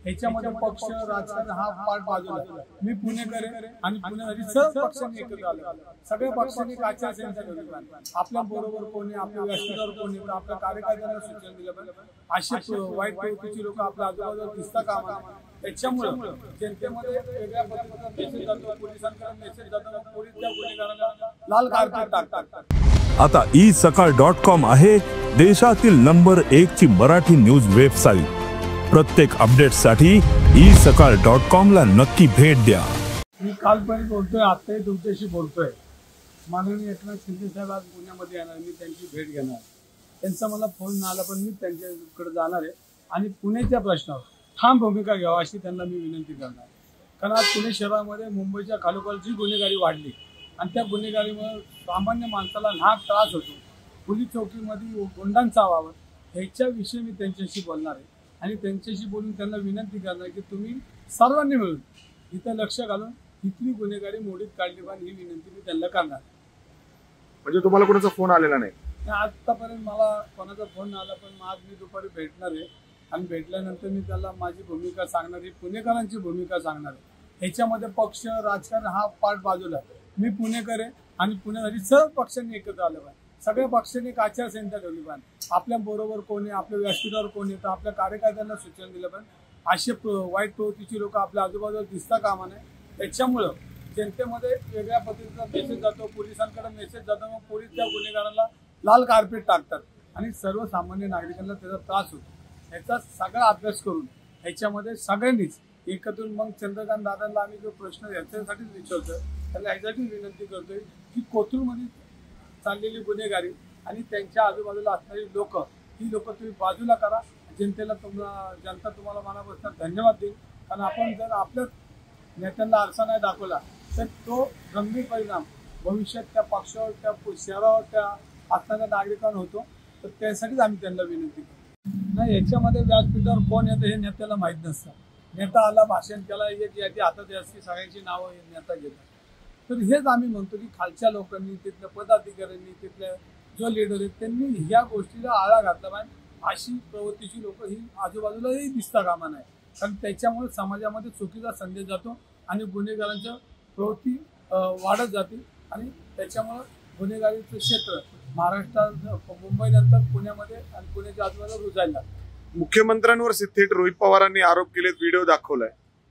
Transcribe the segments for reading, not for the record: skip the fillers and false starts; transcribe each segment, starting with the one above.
ह्याच्यामध्ये पक्ष राजकारण हा पार्ट बाजूला आहे. मी पुणेकर आहे आणि पुणेकरी सर्व पक्षांनी एकत्र आले. सगळ्या पक्षांनी आचारसंहिता ठेवली पाहिजे. आपल्या बरोबर कोणी, आपल्या व्यासपीठावर कोणी, आपल्या कार्यकर्त्यांना सूचना दिल्या पाहिजे. अशी वाईट प्रवृत्तीची लोक आपल्या आजूबाजूला दिसता कामा नये. त्याच्यामुळे जनतेमध्ये वेगळ्या पद्धतीचा मेसेज जातो, पोलिसांकडे मेसेज जातो, पोलीस त्या गुन्हेगारांना लाल कार्पेट टाकतात. आता isakal.com आहे देशातील नंबर 1 ची मराठी न्यूज वेबसाईट. प्रत्येक अपडेटसाठी isakal.com ला नक्की भेट द्या. मी कालपर्यंत बोलतोय, आताही तुमच्याशी बोलतोय. माननीय एकनाथ शिंदे साहेब आज पुण्यामध्ये येणार, मी त्यांची भेट घेणार. त्यांचा मला फोन आला, पण मी त्यांच्याकडे जाणार आहे आणि पुण्याच्या प्रश्नावर ठाम भूमिका घ्यावा अशी त्यांना मी विनंती करणार. कारण आज पुणे शहरामध्ये मुंबईच्या खालोखालची गुन्हेगारी वाढली आणि त्या गुन्हेगारीमुळे सामान्य माणसाला नाहक त्रास होतो. पोलीस चौकीमध्ये गुंडांचा वावर ह्याच्याविषयी मी त्यांच्याशी बोलणार आहे आणि त्यांच्याशी बोलून त्यांना विनंती करणार की तुम्ही सर्वांनी मिळून इथं लक्ष घालून इथली गुन्हेगारी मोडीत काढली पाहिजे, ही विनंती मी त्यांना करणार. म्हणजे तुम्हाला कोणाचा फोन आलेला नाही? आतापर्यंत मला कोणाचा फोन आला, पण आज मी दुपारी भेटणार आहे आणि भेटल्यानंतर मी त्याला माझी भूमिका सांगणार आहे, पुणेकरांची भूमिका सांगणार आहे. ह्याच्यामध्ये पक्ष राजकारण हा पार्ट बाजूला आहे. मी पुणेकर आहे आणि पुणेकरी सर्व पक्षांनी एकत्र आलं पाहिजे. सगळ्या पक्षांनी एक आचारसंहिता ठेवली पाहिजे. आपल्या बरोबर कोणी, आपल्या व्यासपीठावर कोणी, तर आपल्या कार्यकर्त्यांना सूचना दिल्या पाहिजे. अशी वाईट प्रवृत्तीची लोक आपल्या आजूबाजूला दिसता कामा नये. त्याच्यामुळं जनतेमध्ये वेगळ्या पद्धतीचा मेसेज जातो, पोलिसांकडे मेसेज जातो, मग पोलीस त्या गुन्हेगारांना लाल कार्पेट टाकतात आणि सर्वसामान्य नागरिकांना त्याचा त्रास होतो. ह्याचा सगळा अभ्यास करून ह्याच्यामध्ये सगळ्यांनीच एकत्र, मग चंद्रकांत दादांना आम्ही जो प्रश्न ह्याच्यासाठीच विचारतोय, त्याला ह्यासाठी विनंती करतोय की कोथरूडमध्ये चाललेली गुन्हेगारी आणि त्यांच्या आजूबाजूला असणारी लोक, ही लोक तुम्ही बाजूला करा. जनता तुम्हाला मनापासून धन्यवाद देईल. कारण आपण जर आपल्या नेत्यांना आरसा नाही दाखवला तर तो गंभीर परिणाम भविष्यात त्या पक्षावर, त्या शहरावर, त्या असणाऱ्या नागरिकांना होतो. तर त्यासाठीच आम्ही त्यांना विनंती करतो. नाही, याच्यामध्ये व्यासपीठावर कोण येतं हे नेत्याला माहीत नसतं. नेता आला, भाषण केला, एक यादी हातात असते, सगळ्यांची नावं नेता घेतात. तर हेच आम्ही म्हणतो की खालच्या लोकांनी, तिथल्या पदाधिकाऱ्यांनी, तिथल्या जो लीडर आहेत त्यांनी ह्या गोष्टीला आळा घातला पाहिजे. अशी प्रवृत्तीची लोक ही आजूबाजूलाही दिसता कामा नये. कारण त्याच्यामुळे समाजामध्ये चुकीचा संदेश जातो आणि गुन्हेगारांच्या प्रवृत्ती वाढत जाते आणि त्याच्यामुळं गुन्हेगारीचं क्षेत्र महाराष्ट्रात, मुंबईनंतर पुण्यामध्ये आणि पुण्याच्या आजूबाजूला रुजायला. मुख्यमंत्र्यांवर थेट रोहित पवारांनी आरोप केलेत, व्हिडिओ दाखवलाय.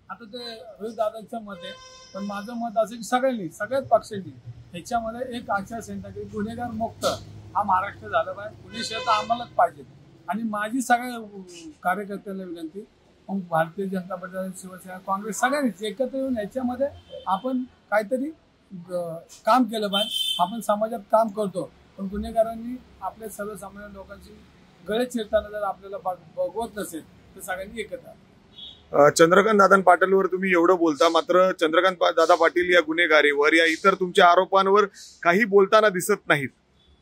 आता ते रोहित दादांचं मत आहे, पण माझं मत असं की सगळ्यांनी, सगळ्याच पक्षांनी ह्याच्यामध्ये एक आचारसंहिता की गुन्हेगार मुक्त हा महाराष्ट्र झाला पाहिजे. पुणे शहर तर आम्हालाच पाहिजे. आणि माझी सगळ्या कार्यकर्त्यांना विनंती, मग भारतीय जनता पार्टी, शिवसेना, काँग्रेस सगळ्यांनीच एकत्र येऊन याच्यामध्ये आपण काहीतरी काम केलं पाहिजे. आपण समाजात काम करतो, पण गुन्हेगारांनी आपल्या सर्वसामान्य लोकांची गळे चिरताना जर आपल्याला बघवत नसेल तर सगळ्यांनी एकत्र. चंद्रकांत दादा पाटीलवर तुम्ही एवढं बोलता, मात्र चंद्रकांत दादा पाटील या गुन्हेगारीवर, या इतर तुमच्या आरोपांवर काही बोलताना दिसत नाहीत.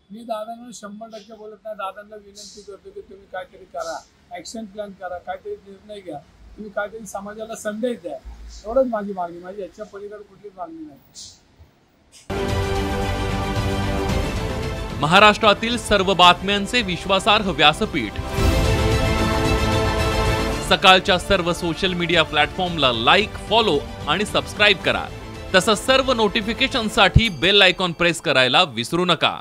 मी दादांवर 100% बोलत नाही. दादांना विनंती करतो की तुम्ही काहीतरी करा, ऍक्शन प्लॅन करा, काहीतरी निर्णय घ्या, तुम्ही काहीतरी समाजाला संदेश द्या. एवढंच माझी मागणी, माझी याच्या पलीकडे कुठलीच मागणी नाही. महाराष्ट्रातील सर्व बातम्यांचे विश्वासार्ह व्यासपीठ सकाळच्या सर्व सोशल मीडिया प्लॅटफॉर्मला लाईक, फॉलो आणि सबस्क्राईब करा. तसंच सर्व नोटिफिकेशनसाठी बेल आयकॉन प्रेस करायला विसरू नका.